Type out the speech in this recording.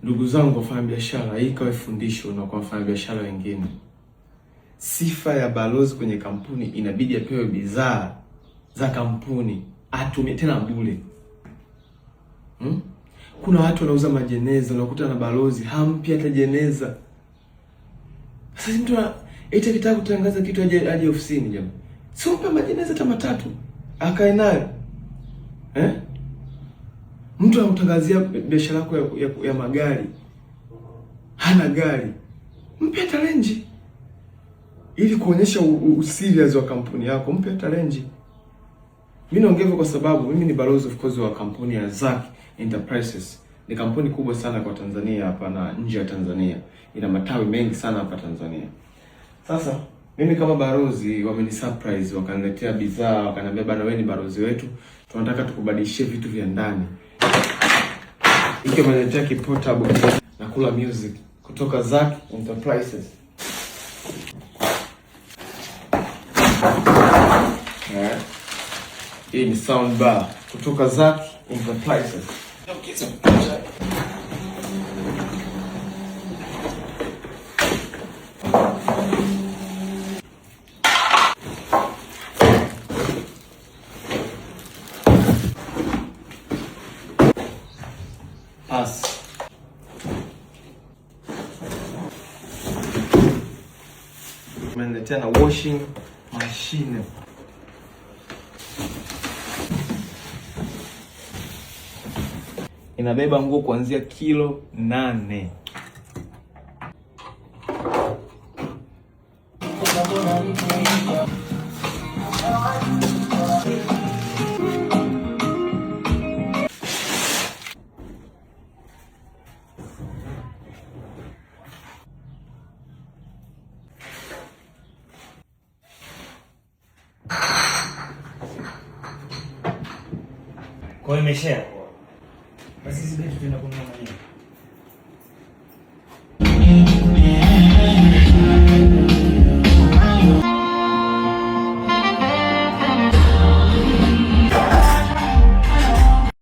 Ndugu zangu wafanya biashara, hii ikawe fundisho na kwa wafanya biashara wengine. Sifa ya balozi kwenye kampuni inabidi apewe bidhaa za kampuni, atumie tena bure. Kuna watu wanauza majeneza, unakuta na balozi hampi hata jeneza. Sasa mtu eti akitaka kutangaza kitu aje ofisini jamani. Sio mpa majeneza hata matatu akae nayo. Mtu anakutangazia biashara yako ya magari. Hana gari. Mpe hata renji. Ili kuonyesha userious wa kampuni yako, mpe hata renji. Mimi naongea kwa sababu mimi ni balozi of course wa kampuni ya Zack Enterprises. Ni kampuni kubwa sana kwa Tanzania hapa na nje ya Tanzania. Ina matawi mengi sana hapa Tanzania. Sasa mimi kama balozi wameni surprise, wakaniletea bidhaa, wakaniambia bana, wewe ni balozi wetu, tunataka tukubadilishie vitu vya ndani. Hiki wameniletea kiportable na kula music kutoka Zack Enterprises. Hii ni sound bar kutoka Zack Enterprises. Umeniletea na washing machine. Inabeba nguo kuanzia kilo 8. Kwa hiyo imeshare. Basi sisi bado tunaenda kununua mwenyewe.